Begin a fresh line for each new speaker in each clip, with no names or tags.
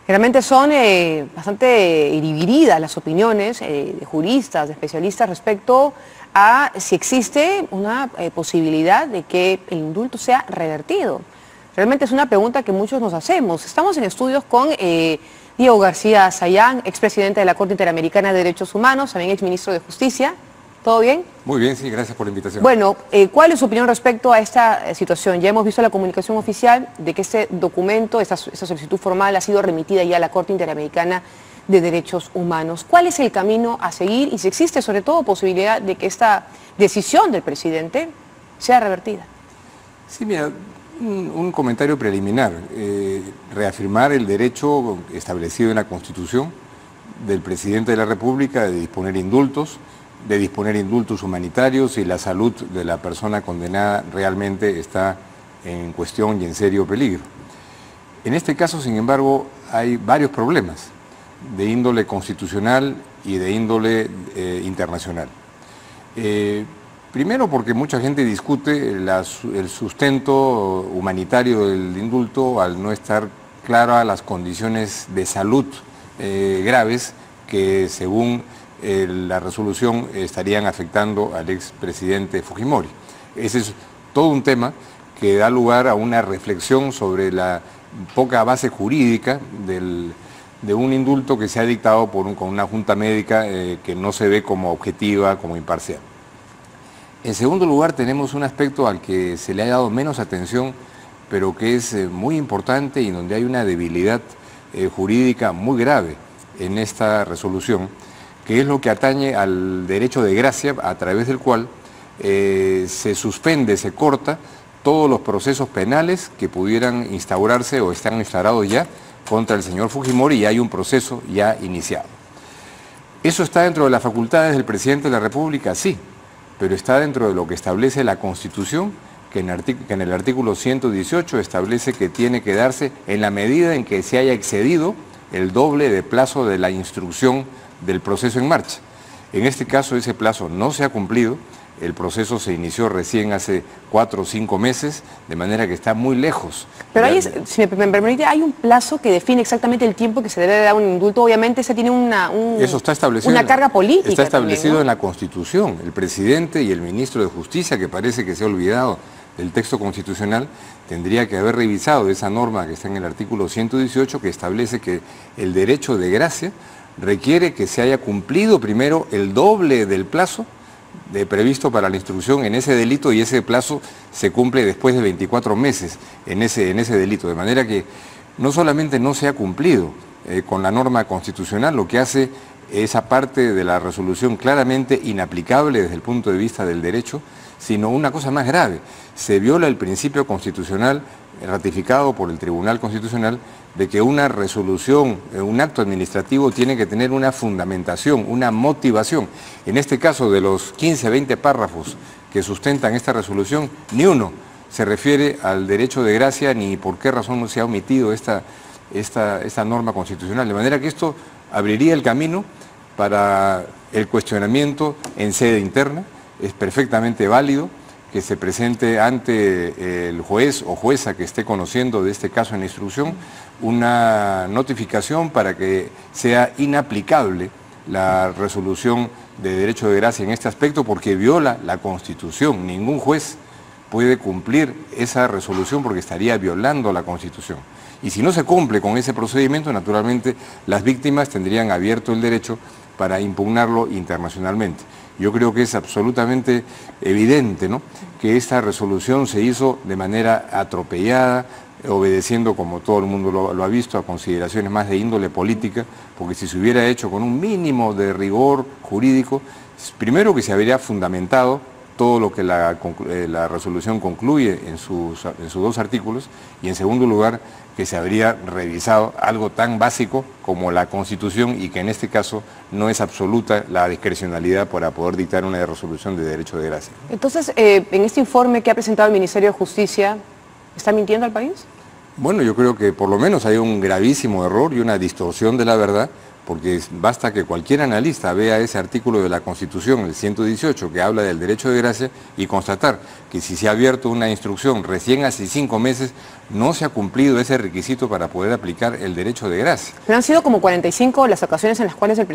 Realmente son bastante divididas las opiniones de juristas, de especialistas respecto a si existe una posibilidad de que el indulto sea revertido. Realmente es una pregunta que muchos nos hacemos. Estamos en estudios con Diego García Sayán, expresidente de la Corte Interamericana de Derechos Humanos, también exministro de Justicia. ¿Todo bien?
Muy bien, sí, gracias por la invitación.
Bueno, ¿cuál es su opinión respecto a esta situación? Ya hemos visto la comunicación oficial de que este documento, esta solicitud formal ha sido remitida ya a la Corte Interamericana de Derechos Humanos. ¿Cuál es el camino a seguir y si existe sobre todo posibilidad de que esta decisión del presidente sea revertida?
Sí, mira, un comentario preliminar. Reafirmar el derecho establecido en la Constitución del presidente de la República de disponer indultos humanitarios y la salud de la persona condenada realmente está en cuestión y en serio peligro. En este caso, sin embargo, hay varios problemas de índole constitucional y de índole internacional. Primero porque mucha gente discute el sustento humanitario del indulto al no estar claras las condiciones de salud graves que según la resolución estarían afectando al expresidente Fujimori. Ese es todo un tema que da lugar a una reflexión sobre la poca base jurídica de un indulto que se ha dictado con una junta médica que no se ve como objetiva, como imparcial. En segundo lugar, tenemos un aspecto al que se le ha dado menos atención, pero que es muy importante y donde hay una debilidad jurídica muy grave en esta resolución, que es lo que atañe al derecho de gracia, a través del cual se suspende, se corta todos los procesos penales que pudieran instaurarse o están instaurados ya contra el señor Fujimori y hay un proceso ya iniciado. ¿Eso está dentro de las facultades del presidente de la República? Sí, pero está dentro de lo que establece la Constitución, que en el artículo 118 establece que tiene que darse en la medida en que se haya excedido el doble de plazo de la instrucción del proceso en marcha. En este caso ese plazo no se ha cumplido, el proceso se inició recién hace 4 o 5 meses, de manera que está muy lejos.
Pero ahí, si me permite, hay un plazo que define exactamente el tiempo que se debe dar un indulto. Obviamente ese tiene
eso está establecido
una carga política.
Está establecido
también, ¿no?
en la Constitución. El presidente y el ministro de Justicia, que parece que se ha olvidado del texto constitucional, tendría que haber revisado esa norma que está en el artículo 118, que establece que el derecho de gracia requiere que se haya cumplido primero el doble del plazo previsto para la instrucción en ese delito y ese plazo se cumple después de 24 meses en ese delito. De manera que no solamente no se ha cumplido con la norma constitucional, lo que hace esa parte de la resolución claramente inaplicable desde el punto de vista del derecho, sino una cosa más grave. Se viola el principio constitucional ratificado por el Tribunal Constitucional de que una resolución, un acto administrativo tiene que tener una fundamentación, una motivación. En este caso, de los 15, 20 párrafos que sustentan esta resolución, ni uno se refiere al derecho de gracia ni por qué razón no se ha omitido esta norma constitucional. De manera que esto abriría el camino para el cuestionamiento en sede interna. Es perfectamente válido que se presente ante el juez o jueza que esté conociendo de este caso en instrucción una notificación para que sea inaplicable la resolución de derecho de gracia en este aspecto porque viola la Constitución. Ningún juez puede cumplir esa resolución porque estaría violando la Constitución. Y si no se cumple con ese procedimiento, naturalmente las víctimas tendrían abierto el derecho para impugnarlo internacionalmente. Yo creo que es absolutamente evidente, ¿no?, que esta resolución se hizo de manera atropellada, obedeciendo, como todo el mundo lo ha visto, a consideraciones más de índole política, porque si se hubiera hecho con un mínimo de rigor jurídico, primero que se habría fundamentado todo lo que la resolución concluye en sus 2 artículos, y en segundo lugar, que se habría revisado algo tan básico como la Constitución y que en este caso no es absoluta la discrecionalidad para poder dictar una resolución de derecho de gracia.
Entonces, en este informe que ha presentado el Ministerio de Justicia, ¿está mintiendo al país?
Bueno, yo creo que por lo menos hay un gravísimo error y una distorsión de la verdad, porque basta que cualquier analista vea ese artículo de la Constitución, el 118, que habla del derecho de gracia, y constatar que si se ha abierto una instrucción recién hace 5 meses, no se ha cumplido ese requisito para poder aplicar el derecho de gracia.
Pero han sido como 45 las ocasiones en las cuales el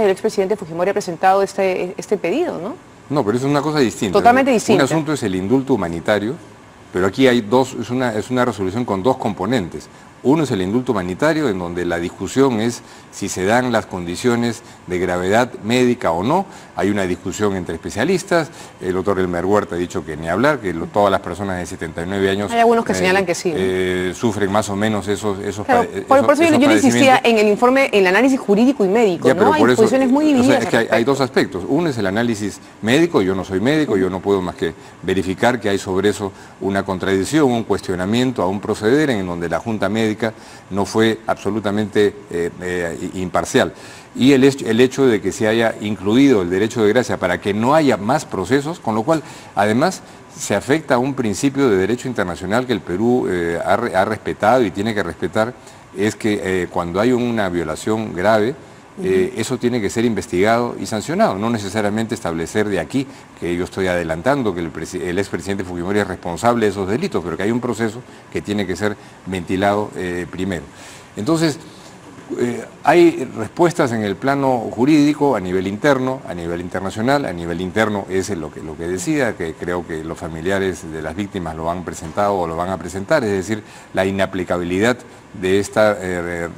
expresidente Fujimori ha presentado este pedido, ¿no?
No, pero eso es una cosa distinta.
Totalmente distinta.
Un asunto es el indulto humanitario, pero aquí hay dos, es una resolución con dos componentes. Uno es el indulto humanitario, en donde la discusión es si se dan las condiciones de gravedad médica o no. Hay una discusión entre especialistas. El doctor Elmer Huerta ha dicho que ni hablar, que todas las personas de 79 años...
Hay algunos que señalan que sí.
Sufren más o menos esos
claro, por eso yo le insistía en el informe, en el análisis jurídico y médico,
ya,
¿no? Hay posiciones muy divididas.
O sea, es que hay dos aspectos. Uno es el análisis médico, yo no soy médico, yo no puedo más que verificar que hay sobre eso una contradicción, un cuestionamiento a un proceder en donde la Junta Médica no fue absolutamente imparcial. Y el hecho de que se haya incluido el derecho de gracia para que no haya más procesos, con lo cual además se afecta a un principio de derecho internacional que el Perú ha respetado y tiene que respetar, es que cuando hay una violación grave, eso tiene que ser investigado y sancionado, no necesariamente establecer de aquí, que yo estoy adelantando que el expresidente Fujimori es responsable de esos delitos, pero que hay un proceso que tiene que ser ventilado primero. Entonces, hay respuestas en el plano jurídico, a nivel interno, a nivel internacional. A nivel interno es lo que decía, que creo que los familiares de las víctimas lo han presentado o lo van a presentar, es decir, la inaplicabilidad de esta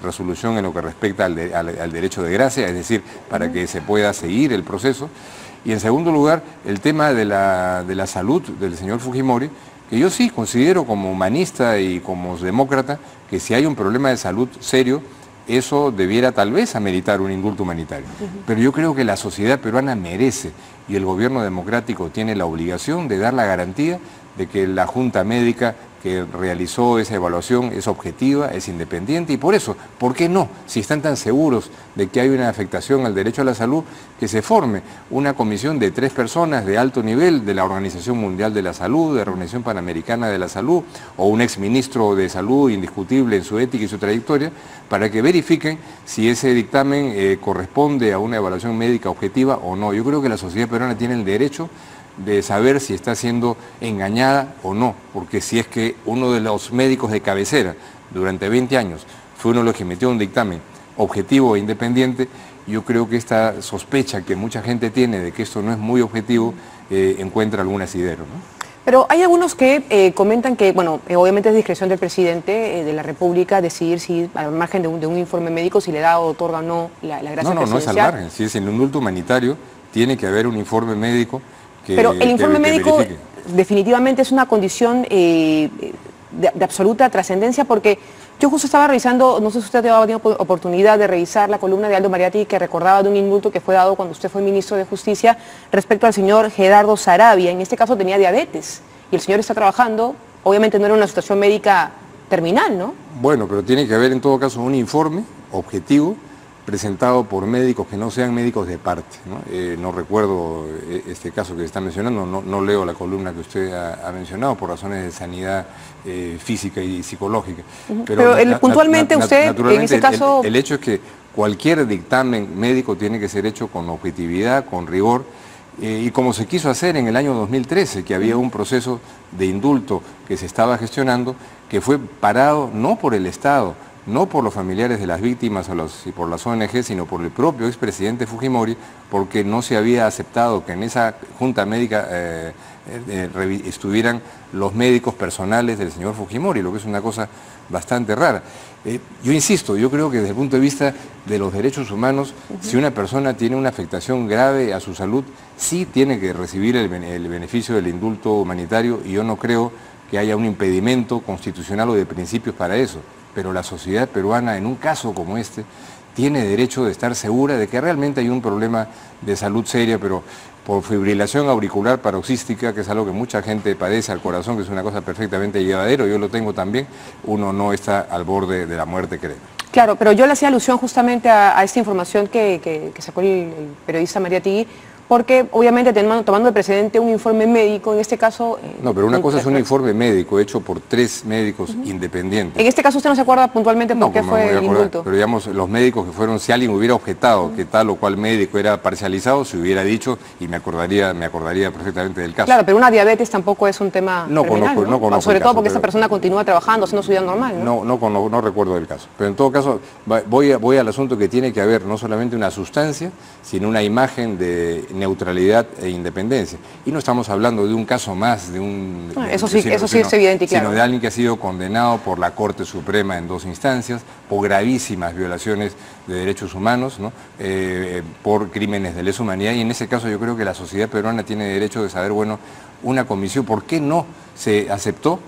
resolución en lo que respecta al derecho de gracia, es decir, para que se pueda seguir el proceso. Y en segundo lugar, el tema de la salud del señor Fujimori, que yo sí considero como humanista y como demócrata que si hay un problema de salud serio, eso debiera tal vez ameritar un indulto humanitario. Pero yo creo que la sociedad peruana merece y el gobierno democrático tiene la obligación de dar la garantía de que la Junta Médica que realizó esa evaluación es objetiva, es independiente, y por eso, ¿por qué no? Si están tan seguros de que hay una afectación al derecho a la salud, que se forme una comisión de 3 personas de alto nivel de la Organización Mundial de la Salud, de la Organización Panamericana de la Salud, o un exministro de Salud indiscutible en su ética y su trayectoria, para que verifiquen si ese dictamen corresponde a una evaluación médica objetiva o no. Yo creo que la sociedad peruana tiene el derecho de saber si está siendo engañada o no, porque si es que uno de los médicos de cabecera durante 20 años fue uno de los que emitió un dictamen objetivo e independiente, yo creo que esta sospecha que mucha gente tiene de que esto no es muy objetivo encuentra algún asidero, ¿no?
Pero hay algunos que comentan que, bueno, obviamente es discreción del presidente de la República decidir si, al margen de un informe médico, si le da o otorga o no la gracia presidencial.
No es al margen, si es en un indulto humanitario, tiene que haber un informe médico.
Pero el informe médico definitivamente es una condición de absoluta trascendencia, porque yo justo estaba revisando, no sé si usted ha tenido oportunidad de revisar la columna de Aldo Mariatti, que recordaba de un indulto que fue dado cuando usted fue ministro de Justicia respecto al señor Gerardo Saravia. En este caso tenía diabetes y el señor está trabajando, obviamente no era una situación médica terminal, ¿no? Bueno,
pero tiene que haber en todo caso un informe objetivo presentado por médicos que no sean médicos de parte, ¿no? No recuerdo este caso que está mencionando, no leo la columna que usted ha mencionado por razones de sanidad física y psicológica.
Pero puntualmente usted, en ese caso...
El hecho es que cualquier dictamen médico tiene que ser hecho con objetividad, con rigor, y como se quiso hacer en el año 2013, que había un proceso de indulto que se estaba gestionando, que fue parado no por el Estado, no por los familiares de las víctimas y por las ONG, sino por el propio expresidente Fujimori, porque no se había aceptado que en esa junta médica estuvieran los médicos personales del señor Fujimori, lo que es una cosa bastante rara. Yo insisto, yo creo que desde el punto de vista de los derechos humanos, si una persona tiene una afectación grave a su salud, sí tiene que recibir el beneficio del indulto humanitario, y yo no creo que haya un impedimento constitucional o de principios para eso. Pero la sociedad peruana, en un caso como este, tiene derecho de estar segura de que realmente hay un problema de salud seria, pero por fibrilación auricular paroxística, que es algo que mucha gente padece al corazón, que es una cosa perfectamente llevadero, yo lo tengo también, uno no está al borde de la muerte, creo.
Claro, pero yo le hacía alusión justamente a esta información que sacó el periodista Mariatti, Porque obviamente tomando de precedente un informe médico, en este caso...
No, pero una cosa es un informe médico hecho por 3 médicos independientes.
En este caso usted no se acuerda puntualmente por qué fue el indulto.
Pero digamos, los médicos que fueron, si alguien hubiera objetado que tal o cual médico era parcializado, se hubiera dicho y me acordaría perfectamente del caso.
Claro, pero una diabetes tampoco es un tema
no
terminal,
conozco
sobre
el
todo
caso,
porque esta persona continúa trabajando, haciendo su vida normal, ¿no?
No recuerdo del caso. Pero en todo caso, voy al asunto que tiene que haber no solamente una sustancia, sino una imagen de neutralidad e independencia. Y no estamos hablando de un caso más, de un...
Eso sí es evidente y claro.
Sino de alguien que ha sido condenado por la Corte Suprema en 2 instancias, por gravísimas violaciones de derechos humanos, ¿no? Por crímenes de lesa humanidad, y en ese caso yo creo que la sociedad peruana tiene derecho de saber, bueno, una comisión, ¿por qué no se aceptó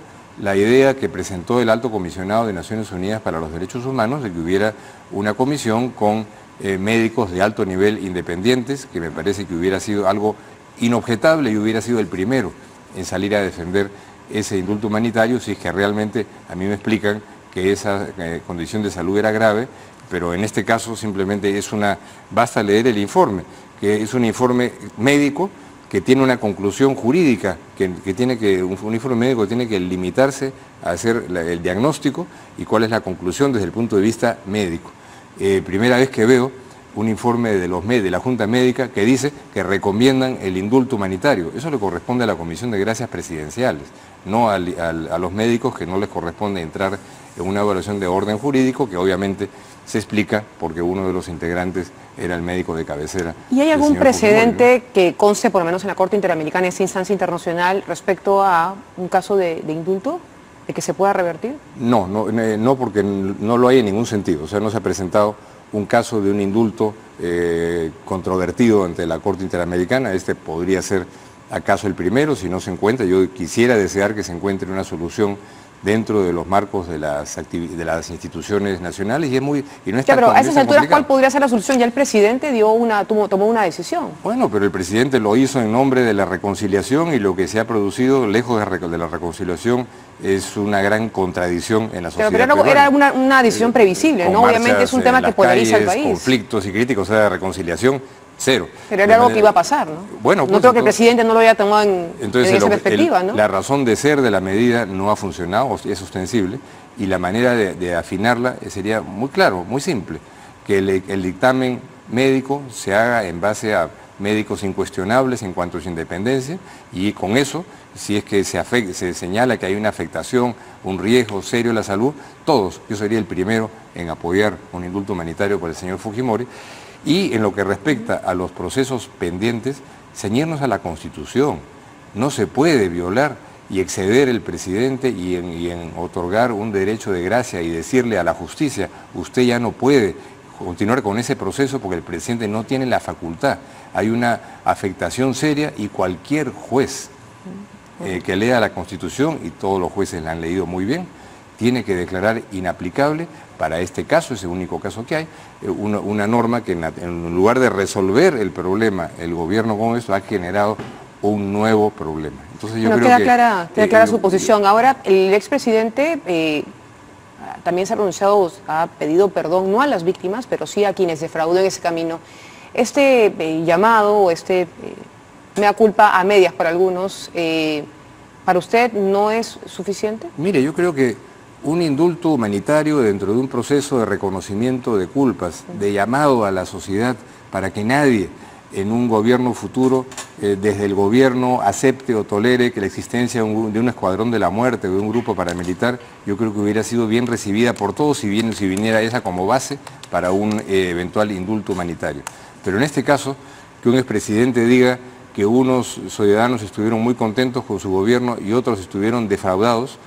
la idea que presentó el Alto Comisionado de Naciones Unidas para los Derechos Humanos de que hubiera una comisión con médicos de alto nivel independientes, que me parece que hubiera sido algo inobjetable y hubiera sido el primero en salir a defender ese indulto humanitario si es que realmente a mí me explican que esa condición de salud era grave, pero en este caso simplemente basta leer el informe, que es un informe médico que tiene una conclusión jurídica, un informe médico tiene que limitarse a hacer el diagnóstico y cuál es la conclusión desde el punto de vista médico. Primera vez que veo un informe de la Junta Médica que dice que recomiendan el indulto humanitario. Eso le corresponde a la Comisión de Gracias Presidenciales, no a los médicos, que no les corresponde entrar en una evaluación de orden jurídico que obviamente se explica porque uno de los integrantes era el médico de cabecera.
¿Y hay algún precedente que conste, por lo menos en la Corte Interamericana, en esa instancia internacional, respecto a un caso de indulto? ¿De que se pueda revertir?
No, porque no lo hay en ningún sentido. O sea, no se ha presentado un caso de un indulto controvertido ante la Corte Interamericana. Este podría ser acaso el primero, si no se encuentra. Yo quisiera desear que se encuentre una solución dentro de los marcos de las instituciones nacionales y no es tan
pero a esas alturas,
complicado.
¿Cuál podría ser la solución? Ya el presidente tomó una decisión.
Bueno, pero el presidente lo hizo en nombre de la reconciliación y lo que se ha producido lejos de la reconciliación es una gran contradicción en la sociedad
Pero era una decisión previsible, ¿no? Obviamente es un tema que polariza al país.
Conflictos y críticos, o sea, de reconciliación, cero.
Pero era algo que iba a pasar, ¿no?
Bueno,
no creo que el presidente no lo haya tomado en esa perspectiva, ¿no?
La razón de ser de la medida no ha funcionado, es ostensible, y la manera de afinarla sería muy claro, muy simple, que el dictamen médico se haga en base a médicos incuestionables en cuanto a su independencia, y con eso, si es que se señala que hay una afectación, un riesgo serio a la salud, yo sería el primero en apoyar un indulto humanitario por el señor Fujimori. Y en lo que respecta a los procesos pendientes, ceñirnos a la Constitución. No se puede violar y exceder el presidente y en otorgar un derecho de gracia y decirle a la justicia, usted ya no puede continuar con ese proceso porque el presidente no tiene la facultad. Hay una afectación seria y cualquier juez que lea la Constitución, y todos los jueces la han leído muy bien, tiene que declarar inaplicable para este caso, ese único caso que hay, una norma que en lugar de resolver el problema, el gobierno con esto ha generado un nuevo problema. Entonces yo creo
queda clara su posición. Ahora, el expresidente también se ha pronunciado, ha pedido perdón, no a las víctimas, pero sí a quienes defraudó en ese camino. Este llamado, mea culpa a medias para algunos, ¿para usted no es suficiente?
Mire, yo creo que un indulto humanitario dentro de un proceso de reconocimiento de culpas, de llamado a la sociedad para que nadie en un gobierno futuro, desde el gobierno, acepte o tolere que la existencia de un escuadrón de la muerte, de un grupo paramilitar, yo creo que hubiera sido bien recibida por todos si viniera esa como base para un eventual indulto humanitario. Pero en este caso, que un expresidente diga que unos ciudadanos estuvieron muy contentos con su gobierno y otros estuvieron defraudados,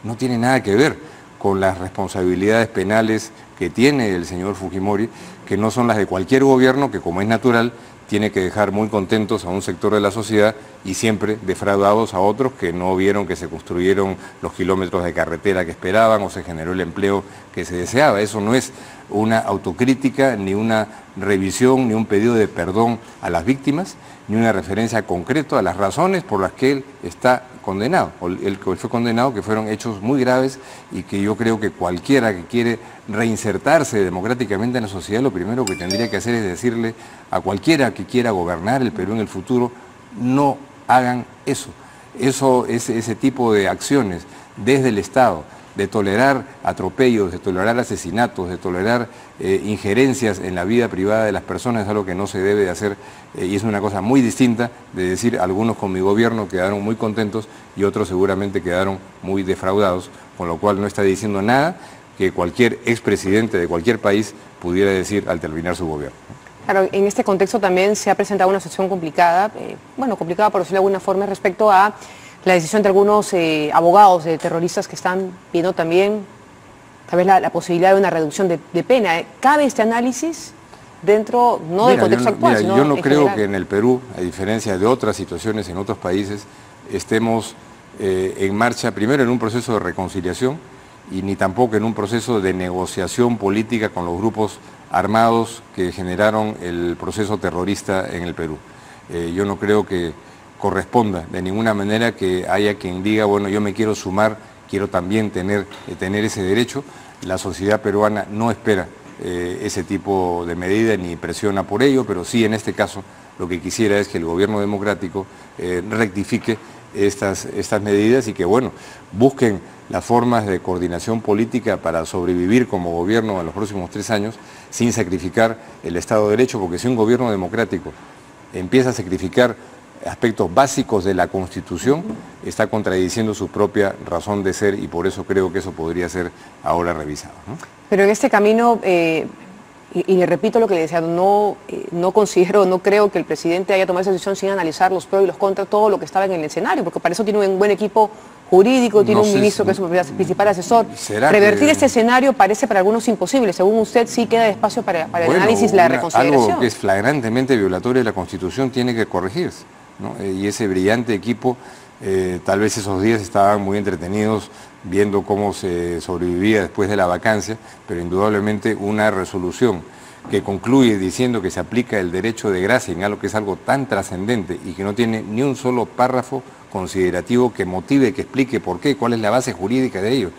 no tiene nada que ver con las responsabilidades penales que tiene el señor Fujimori, que no son las de cualquier gobierno, que como es natural, tiene que dejar muy contentos a un sector de la sociedad y siempre defraudados a otros que no vieron que se construyeron los kilómetros de carretera que esperaban o se generó el empleo que se deseaba. Eso no es una autocrítica, ni una revisión, ni un pedido de perdón a las víctimas, ni una referencia concreta a las razones por las que él está condenado, o el que fue condenado, que fueron hechos muy graves y que yo creo que cualquiera que quiere reinsertarse democráticamente en la sociedad, lo primero que tendría que hacer es decirle a cualquiera que quiera gobernar el Perú en el futuro, no hagan eso. Ese tipo de acciones desde el Estado, de tolerar atropellos, de tolerar asesinatos, de tolerar injerencias en la vida privada de las personas, es algo que no se debe de hacer y es una cosa muy distinta de decir algunos con mi gobierno quedaron muy contentos y otros seguramente quedaron muy defraudados, con lo cual no está diciendo nada que cualquier expresidente de cualquier país pudiera decir al terminar su gobierno.
Claro, en este contexto también se ha presentado una situación complicada, complicada por decirlo de alguna forma, respecto a la decisión de algunos abogados de terroristas que están viendo también tal vez la posibilidad de una reducción de pena. ¿Cabe este análisis dentro, no del contexto actual, sino
yo no creo
general?
que en el Perú, a diferencia de otras situaciones en otros países, estemos en marcha, primero en un proceso de reconciliación y ni tampoco en un proceso de negociación política con los grupos armados que generaron el proceso terrorista en el Perú. Yo no creo que corresponda de ninguna manera que haya quien diga, bueno, yo me quiero sumar, quiero también tener ese derecho. La sociedad peruana no espera ese tipo de medida ni presiona por ello, pero sí en este caso lo que quisiera es que el gobierno democrático rectifique estas medidas y que, bueno, busquen las formas de coordinación política para sobrevivir como gobierno en los próximos 3 años sin sacrificar el Estado de Derecho, porque si un gobierno democrático empieza a sacrificar aspectos básicos de la Constitución, está contradiciendo su propia razón de ser y por eso creo que eso podría ser ahora revisado, ¿no?
Pero en este camino, y le repito lo que le decía, no creo que el presidente haya tomado esa decisión sin analizar los pros y los contras, todo lo que estaba en el escenario, porque para eso tiene un buen equipo jurídico, tiene un ministro que es su principal asesor. Revertir este escenario parece para algunos imposible. Según usted, sí queda espacio para el análisis, la reconsideración.
Algo que es flagrantemente violatorio de la Constitución tiene que corregirse, ¿no? Y ese brillante equipo, tal vez esos días estaban muy entretenidos viendo cómo se sobrevivía después de la vacancia, pero indudablemente una resolución que concluye diciendo que se aplica el derecho de gracia en algo que es algo tan trascendente y que no tiene ni un solo párrafo considerativo que motive, que explique por qué, cuál es la base jurídica de ello.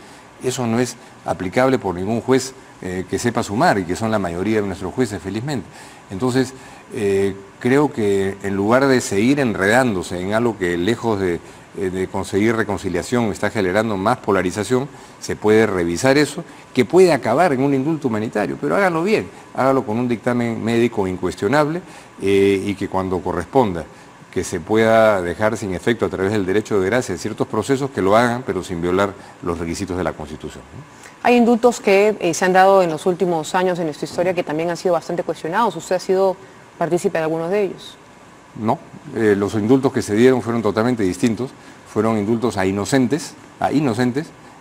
Eso no es aplicable por ningún juez que sepa sumar y que son la mayoría de nuestros jueces, felizmente. Entonces, creo que en lugar de seguir enredándose en algo que lejos de conseguir reconciliación está generando más polarización, se puede revisar eso, que puede acabar en un indulto humanitario, pero hágalo bien, hágalo con un dictamen médico incuestionable y que cuando corresponda, que se pueda dejar sin efecto a través del derecho de gracia ciertos procesos, que lo hagan, pero sin violar los requisitos de la Constitución, ¿no?
Hay indultos que se han dado en los últimos años en nuestra historia que también han sido bastante cuestionados. ¿Usted ha sido partícipe de algunos de ellos?
No, los indultos que se dieron fueron totalmente distintos, fueron indultos a inocentes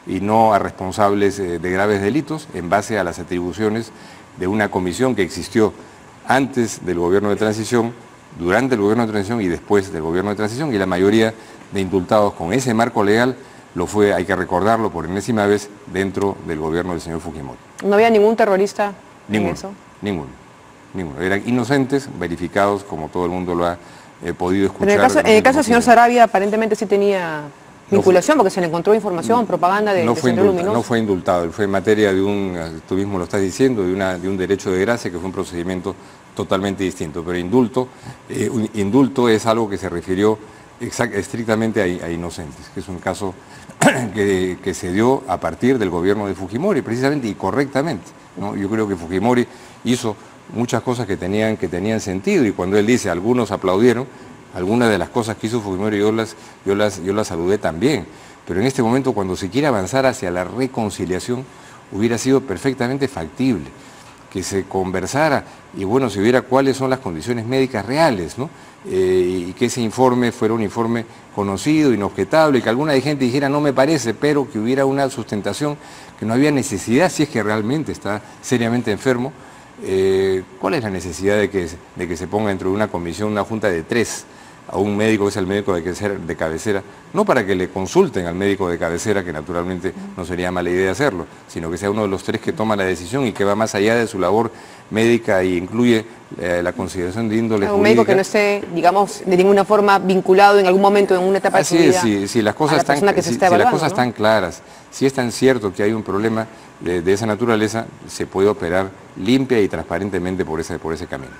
y no a responsables de graves delitos en base a las atribuciones de una comisión que existió antes del gobierno de transición, durante el gobierno de transición y después del gobierno de transición, y la mayoría de indultados con ese marco legal lo fue, hay que recordarlo por enésima vez, dentro del gobierno del señor Fujimori.
¿No había ningún terrorista en eso?
Ninguno. Eran inocentes, verificados, como todo el mundo lo ha podido escuchar.
Pero en el caso del señor Saravia, aparentemente sí tenía vinculación, porque se le encontró información, propaganda del señor Luminoso.
No fue indultado, fue en materia de tú mismo lo estás diciendo, de un derecho de gracia, que fue un procedimiento totalmente distinto. Pero indulto es algo que se refirió estrictamente a inocentes, que es un caso que se dio a partir del gobierno de Fujimori, precisamente y correctamente, ¿no? Yo creo que Fujimori hizo muchas cosas que tenían sentido, y cuando él dice algunos aplaudieron, algunas de las cosas que hizo Fujimori yo las saludé también, pero en este momento, cuando se quiere avanzar hacia la reconciliación, hubiera sido perfectamente factible que se conversara y bueno, se viera cuáles son las condiciones médicas reales, ¿no? Y que ese informe fuera un informe conocido, inobjetable, y que alguna gente dijera no me parece, pero que hubiera una sustentación, que no había necesidad, si es que realmente está seriamente enfermo. ¿Cuál es la necesidad de que se ponga dentro de una comisión, una junta de 3 a un médico que es el médico de cabecera, no para que le consulten al médico de cabecera, que naturalmente no sería mala idea hacerlo, sino que sea uno de los tres que toma la decisión y que va más allá de su labor médica e incluye la consideración de índole
un
jurídica.
médico que no esté, digamos, de ninguna forma vinculado en algún momento, en una etapa de su vida.
Si las cosas están claras, si es tan cierto que hay un problema de esa naturaleza, se puede operar limpia y transparentemente por ese camino.